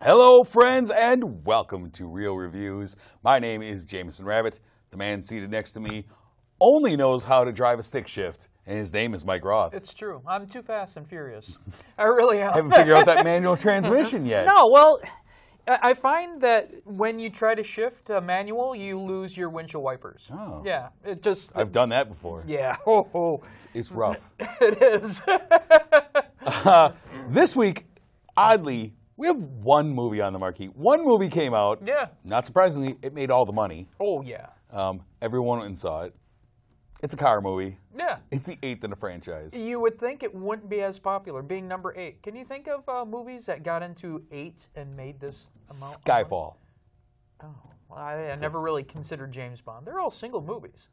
Hello, friends, and welcome to Real Reviews. My name is Jameson Rabbit. The man seated next to me only knows how to drive a stick shift, and his name is Mike Roth. It's true. I'm too fast and furious. I really am. Haven't figured out that manual transmission yet. No, well, I find that when you try to shift a manual, you lose your windshield wipers. Oh. Yeah, it just... I've done that before. Yeah. It's rough. It is. This week, oddly, we have one movie on the marquee. One movie came out. Yeah. Not surprisingly, it made all the money. Oh, yeah. Everyone went and saw it. It's a car movie. Yeah. It's the 8th in the franchise. You would think it wouldn't be as popular, being number 8. Can you think of movies that got into 8 and made this amount? Skyfall. Oh, well, I never really considered James Bond. They're all single movies.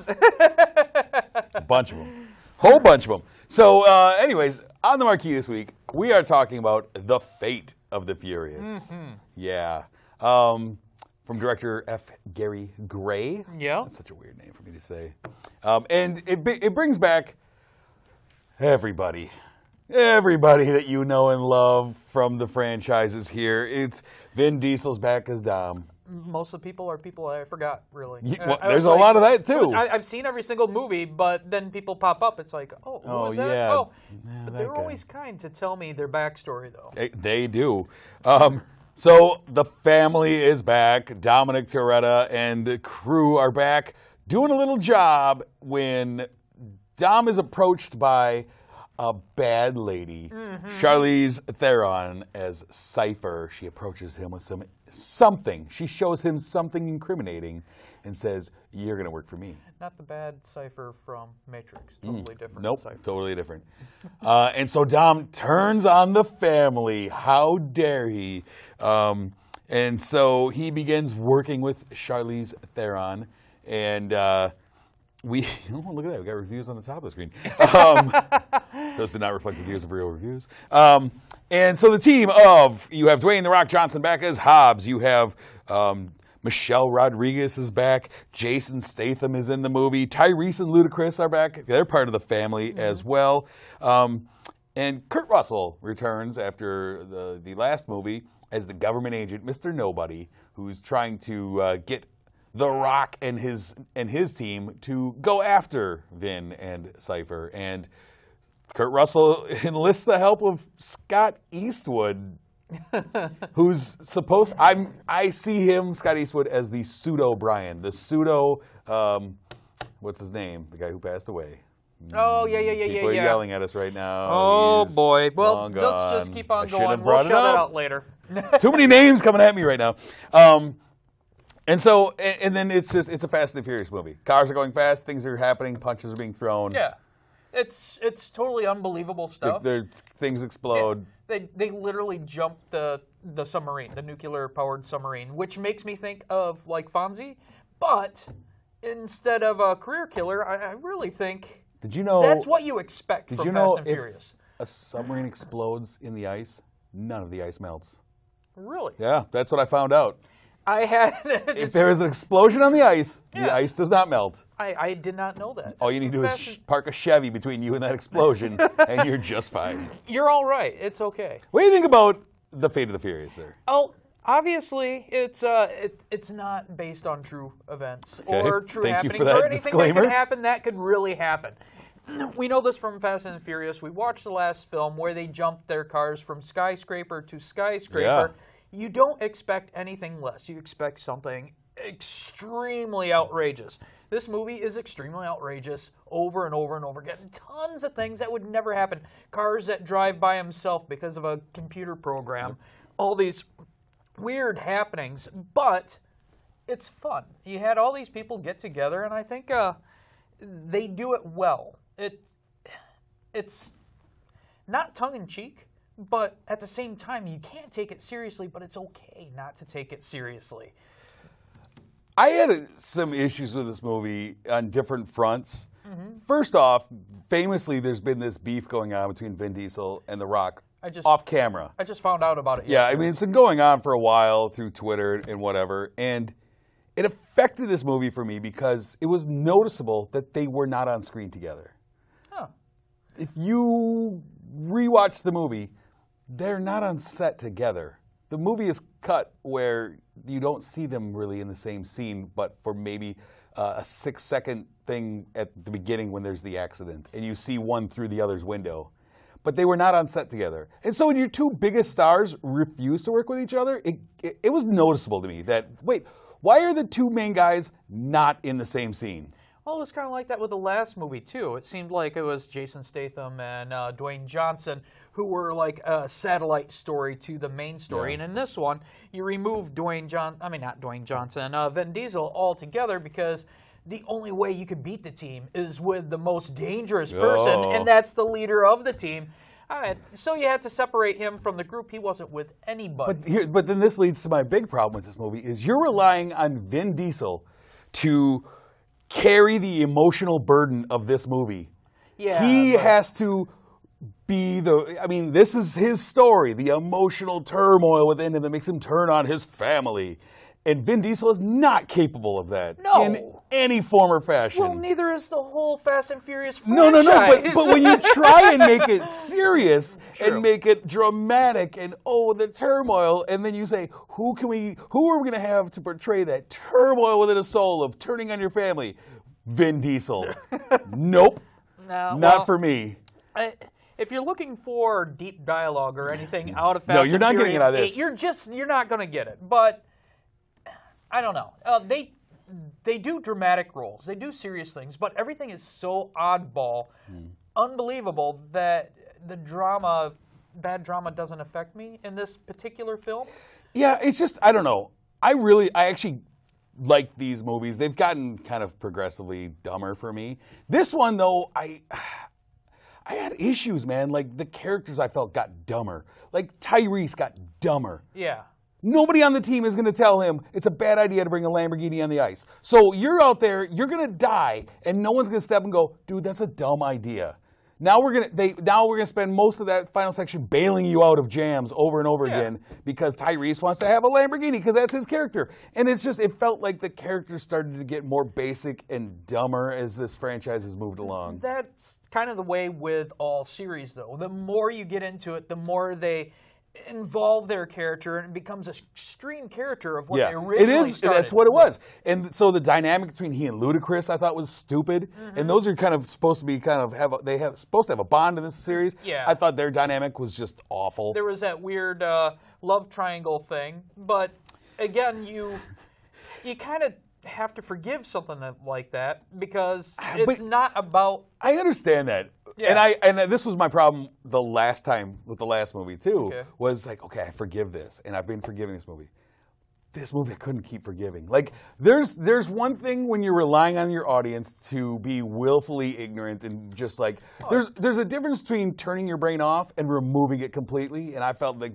A bunch of them. Whole bunch of them. So, anyways, on the marquee this week, we are talking about The Fate of the Furious. Mm-hmm. Yeah. From director F. Gary Gray. Yeah. That's such a weird name for me to say. And it brings back everybody. Everybody that you know and love from the franchises here. It's Vin Diesel's back as Dom. Most of the people are people I forgot, really. Well, there's a lot of that, too. I've seen every single movie, but then people pop up. It's like, who was that? Yeah. Oh, Yeah, but that they're guy. always kind to tell me their backstory, though. They do. So the family is back. Dominic Toretto and crew are back doing a little job when Dom is approached by a bad lady, Charlize Theron as Cypher. She approaches him with something. She shows him something incriminating and says, "You're going to work for me." Not the bad Cypher from Matrix. Totally different. Nope, Cypher. totally different. And so Dom turns on the family. How dare he? And so he begins working with Charlize Theron. And look at that. We got reviews on the top of the screen. Those did not reflect the views of Real Reviews. And so the team you have Dwayne "The Rock" Johnson back as Hobbs. You have Michelle Rodriguez is back. Jason Statham is in the movie. Tyrese and Ludacris are back. They're part of the family as well. And Kurt Russell returns after the last movie as the government agent, Mr. Nobody, who's trying to get The Rock and his team to go after Vin and Cypher. And Kurt Russell enlists the help of Scott Eastwood, who's supposed... I see him, Scott Eastwood, as the pseudo Brian, the pseudo... what's his name? The guy who passed away. Oh, yeah. People are yelling at us right now. Oh, He's boy. Well, long let's gone. just keep on I should going. have We'll brought shout it it up. out later. Too many names coming at me right now. And so, and then it's a Fast and the Furious movie. Cars are going fast, things are happening, punches are being thrown. Yeah. It's totally unbelievable stuff. Things explode. They literally jumped the submarine, the nuclear-powered submarine, which makes me think of, like, Fonzie. But instead of a career killer, I really think Did you know? that's what you expect Did from you know Fast and if Furious. a submarine explodes in the ice, none of the ice melts? Really? Yeah, that's what I found out. I had... If there is an explosion on the ice Yeah. ice does not melt. I did not know that. All you need to do is park a Chevy between you and that explosion, and you're just fine. You're all right. It's okay. What do you think about The Fate of the Furious, sir? Oh, obviously, it's not based on true events or true Thank you happenings for that or anything disclaimer. that could happen that could really happen. We know this from Fast and Furious. We watched the last film where they jumped their cars from skyscraper to skyscraper. Yeah. You don't expect anything less. You expect something extremely outrageous. This movie is extremely outrageous over and over and over again. Tons of things that would never happen. Cars that drive by themselves because of a computer program. All these weird happenings, but it's fun. You had all these people get together, and I think they do it well. It's not tongue-in-cheek, but at the same time, you can't take it seriously, but it's okay not to take it seriously. I had some issues with this movie on different fronts. First off, famously, there's been this beef going on between Vin Diesel and The Rock off camera. I just found out about it Yeah, yesterday. I mean, it's been going on for a while through Twitter and whatever, and it affected this movie for me because it was noticeable that they were not on screen together. Huh. If you rewatch the movie, they're not on set together. the movie is cut where you don't see them really in the same scene, but for maybe a 6-second thing at the beginning when there's the accident, and you see one through the other's window. But they were not on set together. And so when your two biggest stars refuse to work with each other, it was noticeable to me that, wait, why are the two main guys not in the same scene? Well, it was kind of like that with the last movie, too. It seemed like it was Jason Statham and Dwayne Johnson who were like a satellite story to the main story. Yeah. And in this one, you remove Vin Diesel altogether because the only way you could beat the team is with the most dangerous person, and that's the leader of the team. So you had to separate him from the group. He wasn't with anybody. But then this leads to my big problem with this movie, is you're relying on Vin Diesel to carry the emotional burden of this movie. Yeah, he has to be this is his story, the emotional turmoil within him that makes him turn on his family. And Vin Diesel is not capable of that in any form or fashion. Well, neither is the whole Fast and Furious franchise. No. But when you try and make it serious and make it dramatic and the turmoil, and then you say, who are we going to have to portray that turmoil within a soul of turning on your family? Vin Diesel. Nope. No, not for me. If you're looking for deep dialogue or anything out of Fast and Furious, you're not getting it out of this. You're not going to get it. But I don't know. They do dramatic roles. They do serious things, but everything is so oddball, unbelievable that the bad drama doesn't affect me in this particular film. Yeah, it's just, I don't know. I actually like these movies. They've gotten kind of progressively dumber for me. This one, though, I had issues, man. Like, the characters I felt got dumber. Like, Tyrese got dumber. Yeah. Nobody on the team is going to tell him it's a bad idea to bring a Lamborghini on the ice. So you're out there, you're going to die, and no one's going to step and go, dude, that's a dumb idea. Now we're going to spend most of that final section bailing you out of jams over and over again because Tyrese wants to have a Lamborghini because that's his character. And it felt like the characters started to get more basic and dumber as this franchise has moved along. That's kind of the way with all series, though. The more you get into it, the more they involve their character, and it becomes an extreme character of what they originally started. That's what it was. And so the dynamic between he and Ludacris I thought was stupid. And those are kind of supposed to be supposed to have a bond in this series. Yeah. I thought their dynamic was just awful. There was that weird love triangle thing, but again, you kind of have to forgive something like that because it's not about. I understand that. Yeah. And this was my problem the last time with the last movie too. Was like, okay, I forgive this, and I've been forgiving this movie. This movie I couldn't keep forgiving. Like, there's one thing when you're relying on your audience to be willfully ignorant and just like there's a difference between turning your brain off and removing it completely. And I felt like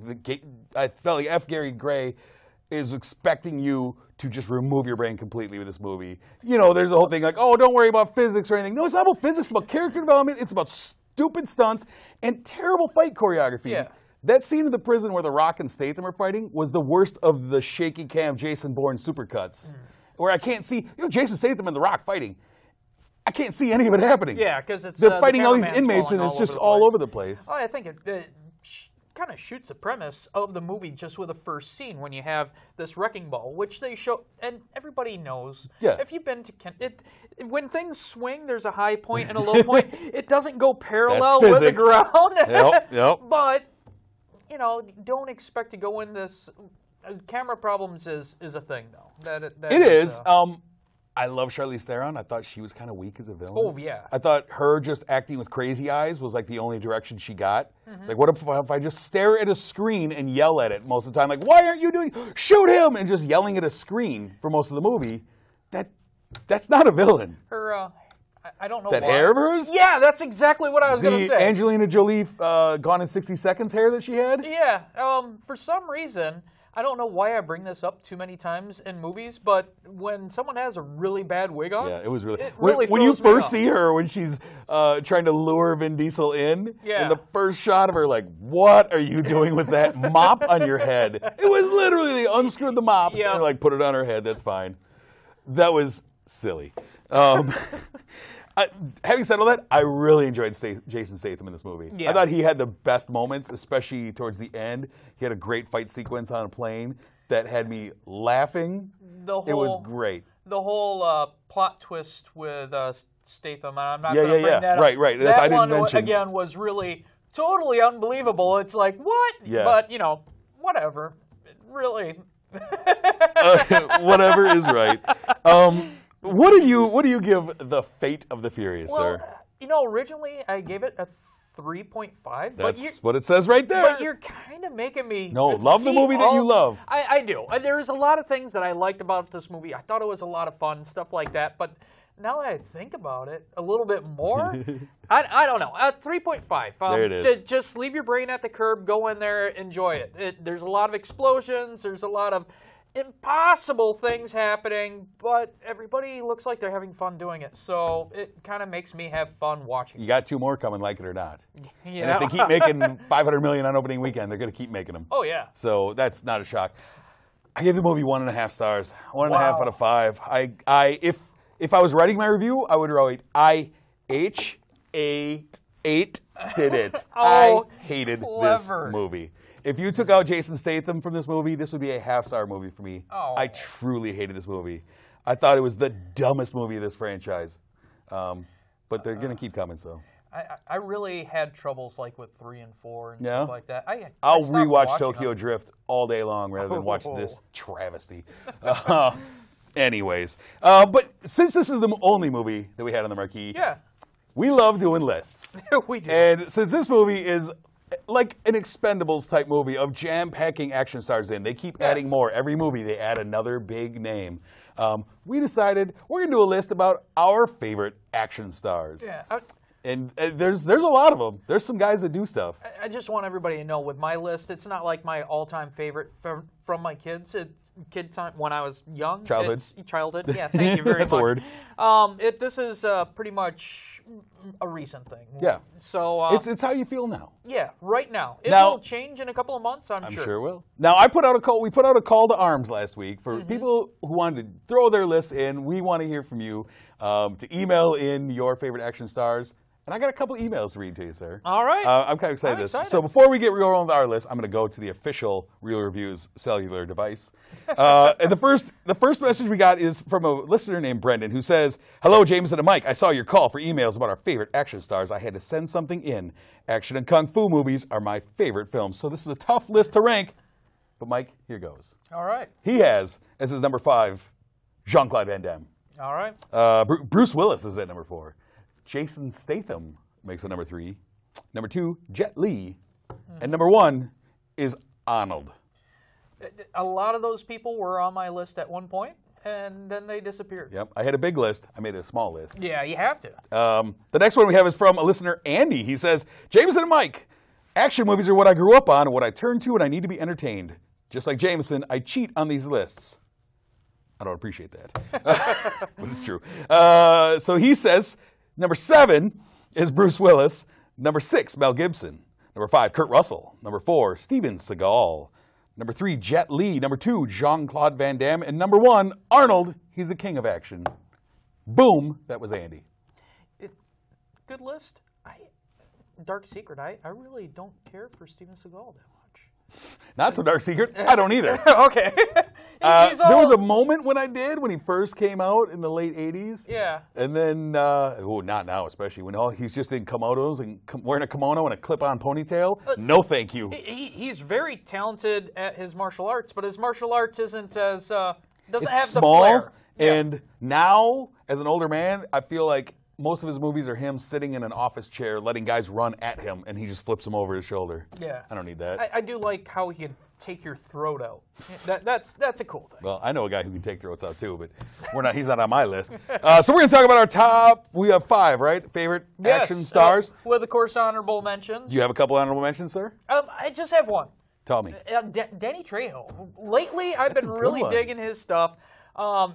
F. Gary Gray is expecting you to just remove your brain completely with this movie. You know, there's a whole thing like, oh, don't worry about physics or anything. No, it's not about physics. It's about character development. It's about stupid stunts and terrible fight choreography. Yeah. That scene in the prison where The Rock and Statham are fighting was the worst of the shaky cam Jason Bourne supercuts, where I can't see, Jason Statham and The Rock fighting. I can't see any of it happening. Yeah, because they're fighting all these inmates and it's just all over the place. Oh, I think it kind of shoots the premise of the movie just with the first scene when you have this wrecking ball, which they show, and everybody knows. Yeah. If you've been to when things swing, there's a high point and a low point. It doesn't go parallel with the ground. Yep. But don't expect to go in this. Camera problems is a thing, though. It is. I love Charlize Theron. I thought she was kind of weak as a villain. Oh, yeah. I thought her just acting with crazy eyes was like the only direction she got. Like, what if I just stare at a screen and yell at it most of the time? Like, why aren't you shoot him? And just yelling at a screen for most of the movie. That's not a villain. Her, I don't know that why. hair of hers? Yeah, that's exactly what I was going to say. The Angelina Jolie Gone in 60 Seconds hair that she had? Yeah. For some reason, I don't know why I bring this up too many times in movies, but when someone has a really bad wig on, it was really. When you first see her when she's trying to lure Vin Diesel in, and the first shot of her, like, what are you doing with that mop on your head? It was literally they unscrewed the mop and like put it on her head. That's fine. That was silly. Having said all that, I really enjoyed Jason Statham in this movie. Yeah. I thought he had the best moments, especially towards the end. He had a great fight sequence on a plane that had me laughing. It was great. The whole plot twist with Statham, and I'm not Yeah, going to bring that up. Right. That's, That I didn't one, mention. again, was really totally unbelievable. It's like, what? Yeah. But, whatever. Really. Whatever is right. What do you give The Fate of the Furious, sir? Originally I gave it a 3.5. That's what it says right there. But you're kind of making me... No, love the movie that you love. I do. There's a lot of things that I liked about this movie. I thought it was a lot of fun, stuff like that. But now that I think about it a little bit more, I don't know. 3.5. There it is. Just leave your brain at the curb, go in there, enjoy it. There's a lot of explosions. There's a lot of impossible things happening, but everybody looks like they're having fun doing it. So it kind of makes me have fun watching. You got 2 more coming, like it or not. Yeah. And if they keep making $500 million on opening weekend, they're going to keep making them. Oh, yeah. So that's not a shock. I gave the movie 1.5 stars. 1.5 Wow. out of 5. If I was writing my review, I would write IH8 did it. Oh, I hated clever. this movie. If you took out Jason Statham from this movie, this would be a half-star movie for me. Oh. I truly hated this movie. I thought it was the dumbest movie of this franchise. But they're going to keep coming, so. I really had troubles like with 3 and 4 and Yeah? stuff like that. I'll stopped rewatch watching Tokyo them. Drift all day long rather than watch Oh. this travesty. Anyways, but since this is the only movie that we had on the marquee, Yeah, we love doing lists. we do. And since this movie is like an Expendables type movie of jam-packing action stars in, they keep adding more. Every movie they add another big name. We decided we're going to do a list about our favorite action stars. Yeah, And there's a lot of them. There's some guys that do stuff. I just want everybody to know with my list, it's not like my all-time favorite from my kids. Kid time when I was young. Childhood. Childhood. Yeah, thank you very That's much. a word. This is pretty much a recent thing. Yeah. So It's how you feel now. yeah, right now. It Now- will change in a couple of months, I'm I'm sure. sure it will. Now, we put out a call to arms last week for people who wanted to throw their lists in. We want to hear from you to email in your favorite action stars. And I got a couple emails to read to you, sir. All right. I'm kind of excited I'm this. excited. So before we get rolling with our list, I'm going to go to the official Real Reviews cellular device. And the first message we got is from a listener named Brendan who says, "Hello, Jameson and Mike. I saw your call for emails about our favorite action stars. I had to send something in. Action and kung fu movies are my favorite films. So this is a tough list to rank. But Mike, here goes. All right. He has, as his number 5, Jean-Claude Van Damme. All right. Bruce Willis is at number 4. Jason Statham makes it number 3. Number 2, Jet Li. And number 1 is Arnold. A lot of those people were on my list at one point, and then they disappeared. Yep, I had a big list. I made it a small list. Yeah, you have to. The next one we have is from a listener, Andy. He says, Jameson and Mike, action movies are what I grew up on and what I turn to when I need to be entertained. Just like Jameson, I cheat on these lists. I don't appreciate that, but it's true. So he says, number 7 is Bruce Willis. Number 6, Mel Gibson. Number 5, Kurt Russell. Number 4, Steven Seagal. Number 3, Jet Li. Number 2, Jean-Claude Van Damme. And number 1, Arnold. He's the king of action. Boom. That was Andy. Good list. Dark secret. I really don't care for Steven Seagal that much. Not so dark secret. I don't either. Okay. There was a moment when I did, when he first came out in the late 80s. Yeah. And then, not now especially, when he's just in kimonos and wearing a kimono and a clip-on ponytail. No thank you. He's very talented at his martial arts, but his martial arts isn't as, doesn't It's have the small, flair. Yeah. and now, as an older man, I feel like most of his movies are him sitting in an office chair letting guys run at him, and he just flips them over his shoulder. Yeah. I don't need that. I do like how he can take your throat out. That's a cool thing. Well, I know a guy who can take throats out too, but he's not on my list. So we're going to talk about our top, we have 5, right? Favorite action stars. With, of course, honorable mentions. Do you have a couple honorable mentions, sir? I just have one. Tell me. Danny Trejo. Lately, I've That's been a good really one. digging his stuff.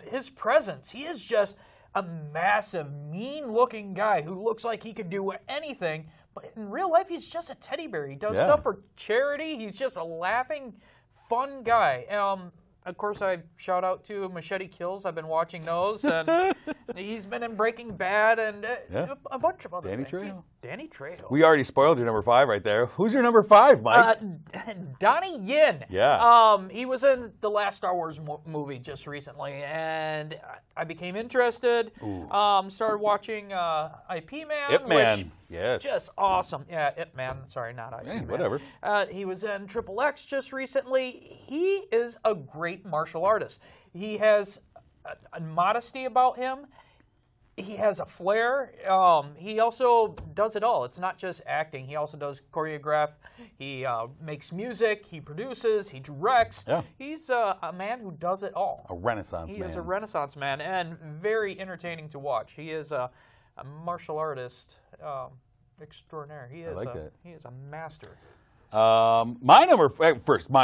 His presence. He is just a massive, mean-looking guy who looks like he could do anything. But in real life, he's just a teddy bear. He does stuff for charity. He's just a laughing, fun guy. of course, I shout out to Machete Kills. I've been watching those, and he's been in Breaking Bad and a bunch of other Danny things. Trejo. Danny Trejo. We already spoiled your number 5 right there. Who's your number 5, Mike? Donnie Yen. Yeah. He was in the last Star Wars movie just recently, and I became interested. Started watching Ip Man. Ip Man. Which, Yes. just awesome. Yeah, Ip Man. Sorry, not Ip Man. Whatever. He was in Triple X just recently. He is a great martial artist. He has a modesty about him. He has a flair. He also does it all. It's not just acting. He also does choreograph. He makes music. He produces. He directs. Yeah. He's a man who does it all. A renaissance man. He is a renaissance man and very entertaining to watch. He is a martial artist extraordinaire. He is I like that. He is a master. My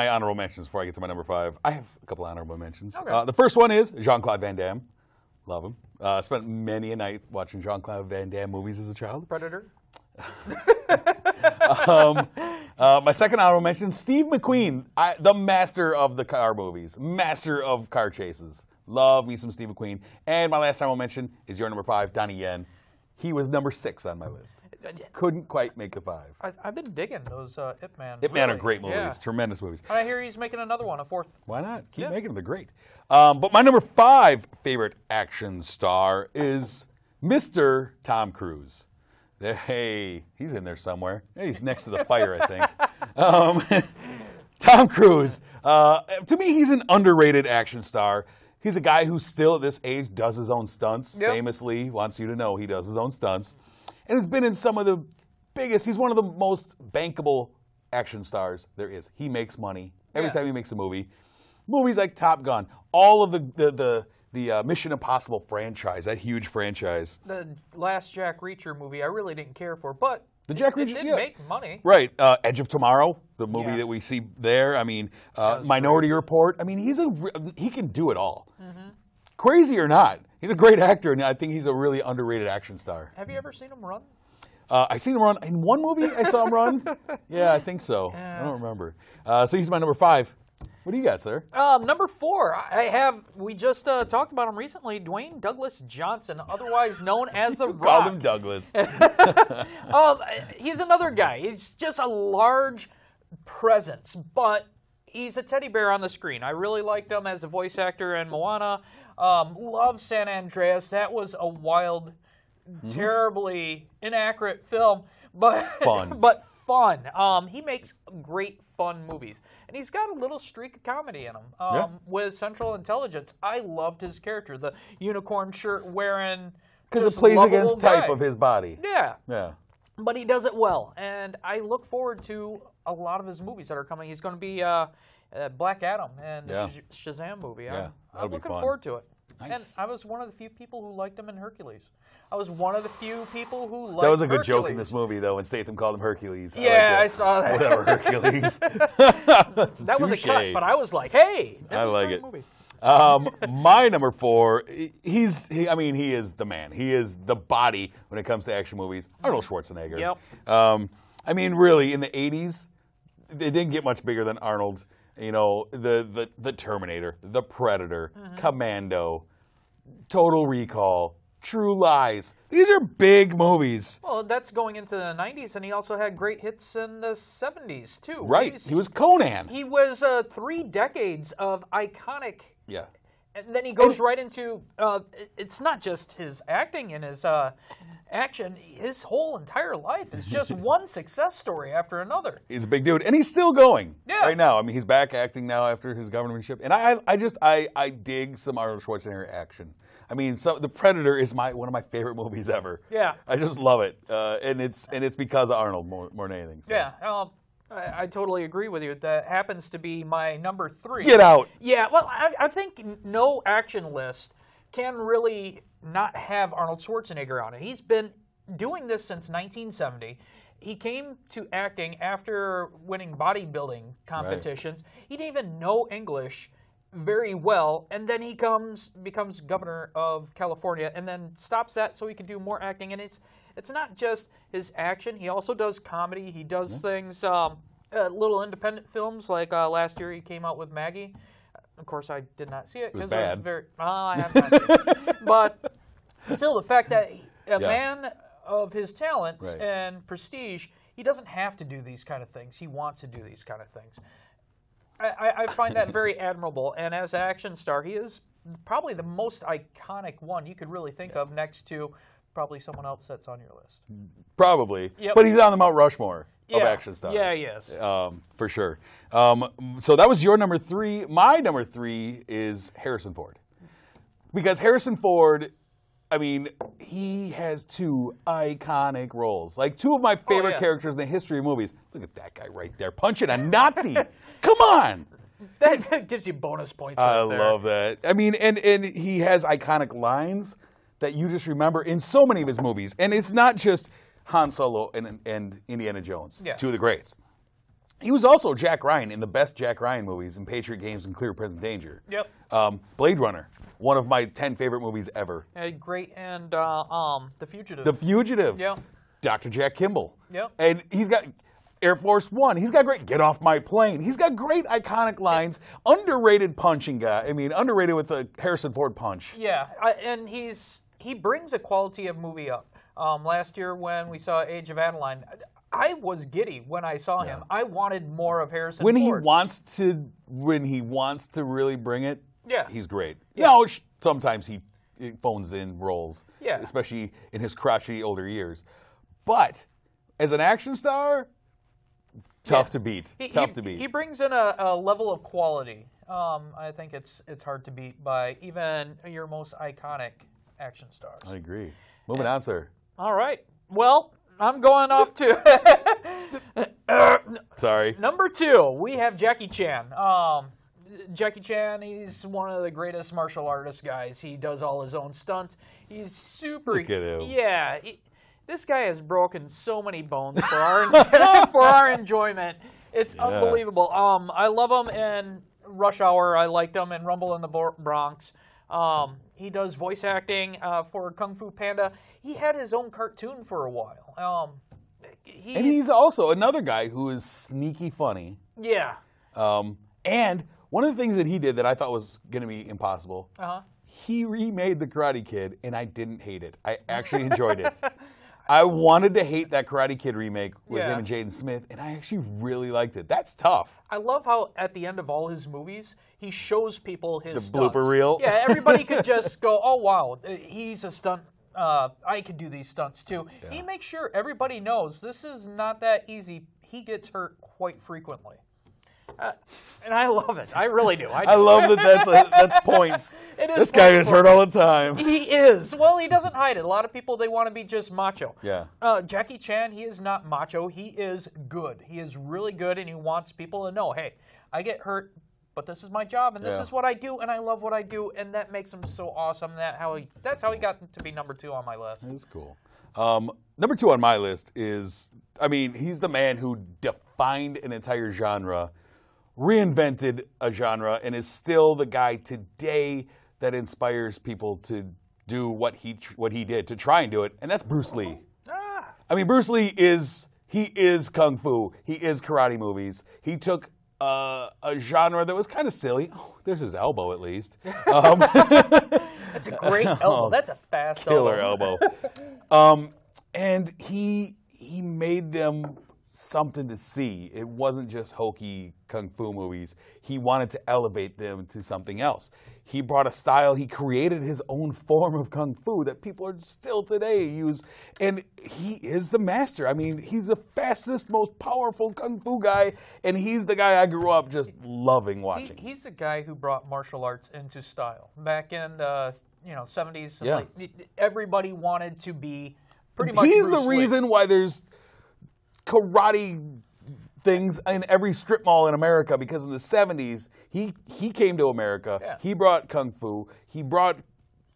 honorable mentions before I get to my number 5. I have a couple honorable mentions. Okay. The first one is Jean-Claude Van Damme. Love him. Spent many a night watching Jean-Claude Van Damme movies as a child. Predator. My second honorable mention, Steve McQueen, the master of the car movies, master of car chases. Love me some Steve McQueen. And my last honorable mention is your number 5, Donnie Yen. He was number 6 on my list. Couldn't quite make the 5. I've been digging those Ip Man. Ip Man are great movies, Yeah. tremendous movies. And I hear he's making another one, a fourth. Why not? Keep Yeah. making them. They're great. But my number 5 favorite action star is Mr. Tom Cruise. Hey, he's in there somewhere. He's next to the fire, I think. Tom Cruise. To me, he's an underrated action star. He's a guy who still at this age does his own stunts. Yep. Famously wants you to know he does his own stunts. And has been in some of the biggest, he's one of the most bankable action stars there is. He makes money every time he makes a movie. Movies like Top Gun, all of the Mission Impossible franchise, that huge franchise. The last Jack Reacher movie I really didn't care for, but The Jack it Reacher, did yeah. make money. Right. Edge of Tomorrow, the movie Yeah. that we see there. I mean, Minority Report. I mean, he can do it all. Crazy or not, he's a great actor, and I think he's a really underrated action star. Have you ever seen him run? I've seen him run in one movie. I saw him run. Yeah, I think so. I don't remember. So he's my number 5. What do you got, sir? Number 4, we just talked about him recently, Dwayne Douglas Johnson, otherwise known as The Rock. Called him Douglas. He's another guy. He's just a large presence, but he's a teddy bear on the screen. I really liked him as a voice actor in Moana. Love San Andreas. That was a wild, terribly inaccurate film, but Fun. but fun. He makes great fun movies, and he's got a little streak of comedy in him. With Central Intelligence, I loved his character, the unicorn shirt wearing. Because it just plays lovable against type guy. of his body. Yeah. Yeah. But he does it well, and I look forward to a lot of his movies that are coming. He's going to be Black Adam and the Shazam movie. Yeah, that'll I'm be looking fun. forward to it. Nice. And I was one of the few people who liked him in Hercules. I was one of the few people who liked That was a good Hercules. joke in this movie, though, when Statham called him Hercules. Yeah, I I saw that. Whatever, Hercules. That was a cut, but I was like, hey, I like great it. movie. My number 4, he is the man. He is the body when it comes to action movies. Arnold Schwarzenegger. Yep. I mean, really, in the 80s, they didn't get much bigger than Arnold. You know, the Terminator, the Predator, Commando, Total Recall, True Lies. These are big movies. Well, that's going into the 90s, and he also had great hits in the 70s, too. Right. He was Conan. He was 3 decades of iconic. Yeah. And then he goes right into, it's not just his acting and his action. His whole entire life is just one success story after another. He's a big dude, and he's still going Yeah. right now. I mean, he's back acting now after his governorship, and I dig some Arnold Schwarzenegger action. I mean, The Predator is one of my favorite movies ever. Yeah. I just love it, and it's because of Arnold more than anything. So. Yeah, I totally agree with you. That happens to be my number 3. Get out. Yeah, well, I think no action list can really not have Arnold Schwarzenegger on it. He's been doing this since 1970. He came to acting after winning bodybuilding competitions. He didn't even know English very well, and then he becomes governor of California, and then stops that so he can do more acting. And it's not just his action; he also does comedy. He does things, little independent films like last year he came out with Maggie. Of course, I did not see it. It was 'cause bad. It was very, I have not seen it. But still, the fact that a Yeah. man of his talents Right. and prestige, he doesn't have to do these kind of things. He wants to do these kind of things. I find that very admirable. And as an action star, he is probably the most iconic one you could really think of next to probably someone else that's on your list. Probably. Yep. But he's on the Mount Rushmore of Yeah. action stars. Yeah, he is. For sure. So that was your number 3. My number 3 is Harrison Ford. Because Harrison Ford, I mean, he has 2 iconic roles. Like 2 of my favorite yeah. characters in the history of movies. Look at that guy right there, punching a Nazi. Come on. That gives you bonus points. I right there. love that. I mean, and he has iconic lines that you just remember in so many of his movies. And it's not just Han Solo and Indiana Jones, Yeah. 2 of the greats. He was also Jack Ryan in the best Jack Ryan movies in Patriot Games and Clear Present Danger. Yep. Blade Runner, one of my 10 favorite movies ever. Great, and The Fugitive. The Fugitive. Yep. Dr. Jack Kimball. Yep. And he's got Air Force One. He's got great Get Off My Plane. He's got great iconic lines. Underrated punching guy. I mean, underrated with the Harrison Ford punch. Yeah, and he brings a quality of movie up. Last year when we saw Age of Adeline, I was giddy when I saw him. I wanted more of Harrison When Ford. when he wants to really bring it, Yeah. he's great. No, sometimes he phones in roles, Yeah. especially in his crotchety older years. But as an action star, tough to beat. Tough to beat. He brings in a level of quality. I think it's hard to beat by even your most iconic action stars. I agree. Moving on, sir. All right. Well, I'm going off to Sorry. number 2. We have Jackie Chan. Jackie Chan, he's one of the greatest martial artist guys. He does all his own stunts. He's super. Look at him. Yeah. This guy has broken so many bones for our for our enjoyment. It's unbelievable. I love him in Rush Hour. I liked him in Rumble in the Bronx. He does voice acting for Kung Fu Panda. He had his own cartoon for a while. And he's also another guy who is sneaky funny. Yeah. And one of the things that he did that I thought was going to be impossible, he remade The Karate Kid, and I didn't hate it. I actually enjoyed it. I wanted to hate that Karate Kid remake with him and Jaden Smith, and I actually really liked it. That's tough. I love how at the end of all his movies, he shows people his The stunts. blooper reel? Yeah, everybody could just go, oh, wow, he's a stunt. I could do these stunts too. Yeah. He makes sure everybody knows this is not that easy. He gets hurt quite frequently. And I love it. I really do. I love that that's points. This guy gets hurt all the time. He is. Well, he doesn't hide it. A lot of people, they want to be just macho. Yeah. Jackie Chan, he is not macho. He is good. He is really good, and he wants people to know, hey, I get hurt, but this is my job, and this is what I do, and I love what I do, and that makes him so awesome. That's how he got to be number 2 on my list. That's cool. Number 2 on my list is, I mean, he's the man who defined an entire genre, reinvented a genre, and is still the guy today that inspires people to do what he did, to try and do it, and that's Bruce Lee. I mean, Bruce Lee is Kung Fu. He is karate movies. He took a genre that was kind of silly. Oh, there's his elbow, at least. That's a great elbow. That's a fast Killer elbow. And he made them something to see. It wasn't just hokey kung fu movies. He wanted to elevate them to something else. He brought a style. He created his own form of kung fu that people are still today use. And he is the master. I mean, he's the fastest, most powerful kung fu guy, and he's the guy I grew up just loving watching. He's the guy who brought martial arts into style. Back in the 70s, Yeah. everybody wanted to be pretty much He's Bruce the Lee. reason why there's karate things in every strip mall in America, because in the 70s, he came to America. Yeah. He brought Kung Fu. He brought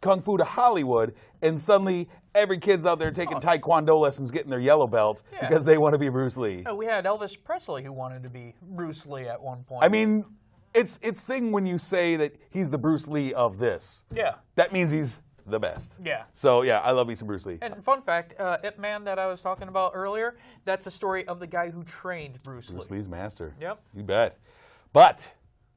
Kung Fu to Hollywood, and suddenly every kid's out there taking Taekwondo lessons, getting their yellow belt because they want to be Bruce Lee. We had Elvis Presley who wanted to be Bruce Lee at one point. I mean, it's thing when you say that he's the Bruce Lee of this. Yeah. That means he's the best. Yeah. So, yeah, I love me some Bruce Lee. And fun fact, Ip Man that I was talking about earlier, that's a story of the guy who trained Bruce Lee. Bruce Lee's master. Yep. You bet. But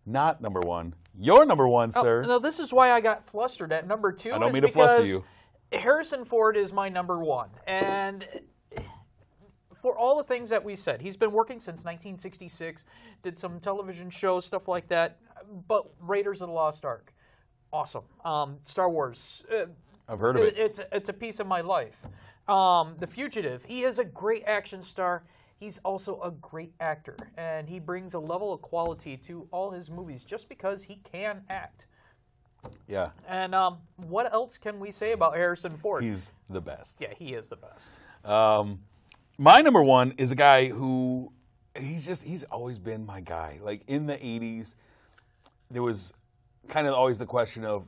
not number one. Your number one, sir. No, this is why I got flustered at number 2. I don't mean to fluster you. Harrison Ford is my number 1. And for all the things that we said, he's been working since 1966, did some television shows, stuff like that. But Raiders of the Lost Ark, awesome. Star Wars. I've heard of it. It's a piece of my life. The Fugitive, he is a great action star. He's also a great actor, and he brings a level of quality to all his movies just because he can act. Yeah. And what else can we say about Harrison Ford? He's the best. Yeah, he is the best. My number 1 is a guy who, he's always been my guy. Like, in the 80s, there was kind of always the question of,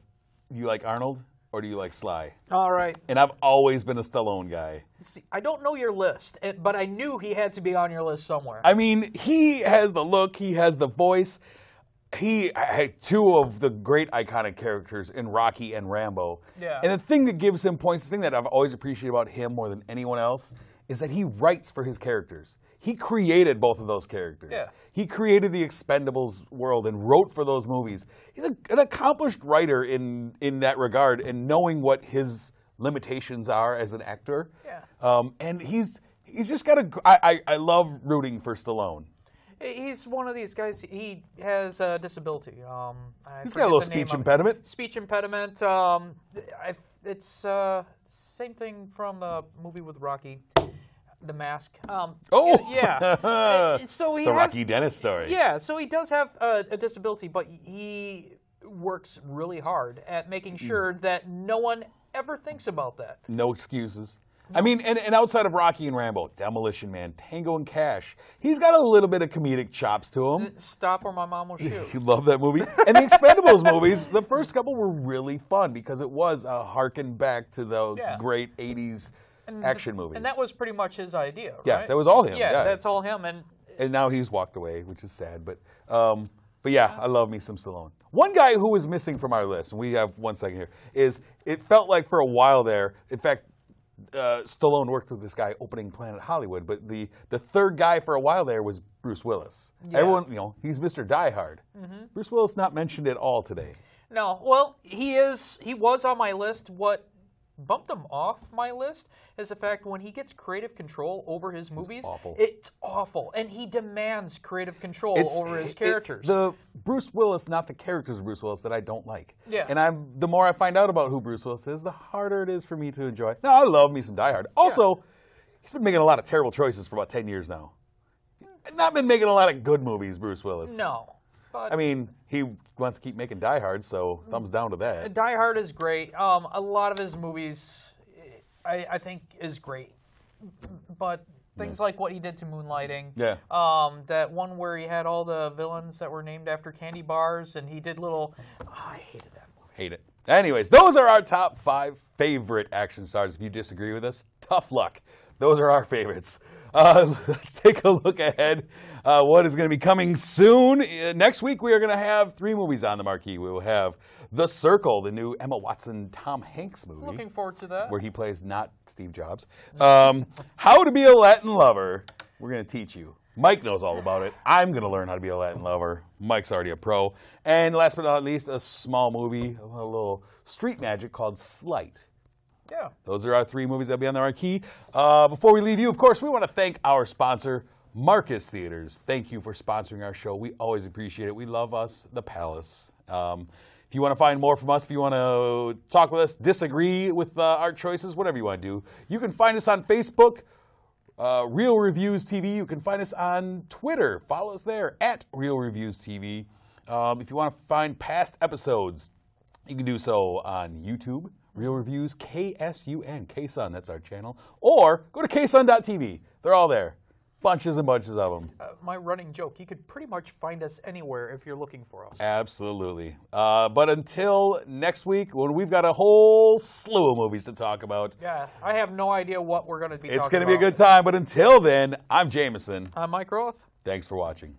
do you like Arnold or do you like Sly? All right. And I've always been a Stallone guy. See, I don't know your list, but I knew he had to be on your list somewhere. I mean, he has the look, he has the voice. He had 2 of the great iconic characters in Rocky and Rambo. Yeah. And the thing that gives him points, the thing that I've always appreciated about him more than anyone else, is that he writes for his characters. He created both of those characters. Yeah. He created the Expendables world and wrote for those movies. He's an accomplished writer in that regard, and knowing what his limitations are as an actor. Yeah. And he's just got I love rooting for Stallone. He's one of these guys. He has a disability. He's got a little speech impediment. Speech impediment. It's same thing from the movie with Rocky, The Mask. Yeah. So he the has, Rocky Dennis story. Yeah. So he does have a disability, but he works really hard at making sure that no one ever thinks about that. No excuses. I mean, and outside of Rocky and Rambo, Demolition Man, Tango and Cash, he's got a little bit of comedic chops to him. Stop or my mom will shoot. You love that movie. And the Expendables movies, the first couple were really fun because it was a harken back to the great 80s action movies. And that was pretty much his idea, right? Yeah, that was all him. Yeah, that's all him. And now he's walked away, which is sad. But yeah, I love me some Stallone. One guy who was missing from our list, and we have 1 second here, is it felt like for a while there, in fact, Stallone worked with this guy opening Planet Hollywood, but the third guy for a while there was Bruce Willis. Yeah. Everyone, he's Mr. Die Hard. Mm-hmm. Bruce Willis not mentioned at all today. No, well, he was on my list. What bumped him off my list is the fact when he gets creative control over his movies, it's awful. And he demands creative control over his characters. It's the Bruce Willis, not the characters of Bruce Willis, that I don't like. Yeah. And the more I find out about who Bruce Willis is, the harder it is for me to enjoy. Now, I love me some Die Hard. Also, he's been making a lot of terrible choices for about 10 years now. Not been making a lot of good movies, Bruce Willis. No. But I mean, he wants to keep making Die Hard, so thumbs down to that. Die Hard is great. A lot of his movies, I think, is great. But things like what he did to Moonlighting. Yeah. That one where he had all the villains that were named after candy bars, and he did little... I hated that movie. Hate it. Anyways, those are our top 5 favorite action stars. If you disagree with us, tough luck. Those are our favorites. Let's take a look ahead. What is going to be coming soon? Next week, we are going to have 3 movies on the marquee. We will have The Circle, the new Emma Watson, Tom Hanks movie. Looking forward to that. Where he plays not Steve Jobs. How to be a Latin lover. We're going to teach you. Mike knows all about it. I'm going to learn how to be a Latin lover. Mike's already a pro. And last but not least, a small movie, a little street magic called Slight. Yeah. Those are our 3 movies that'll be on the marquee. Before we leave you, of course, we want to thank our sponsor, Marcus Theaters. Thank you for sponsoring our show. We always appreciate it. We love us, the Palace. If you want to find more from us, if you want to talk with us, disagree with our choices, whatever you want to do, you can find us on Facebook, Real Reviews TV. You can find us on Twitter. Follow us there, at Real Reviews TV. If you want to find past episodes, you can do so on YouTube. Real Reviews, KSUN, KSUN, that's our channel. Or go to ksun.tv. They're all there. Bunches and bunches of them. My running joke, you could pretty much find us anywhere if you're looking for us. Absolutely. But until next week, when we've got a whole slew of movies to talk about. Yeah, I have no idea what we're going to be talking about. It's going to be a good time. But until then, I'm Jameson. I'm Mike Roth. Thanks for watching.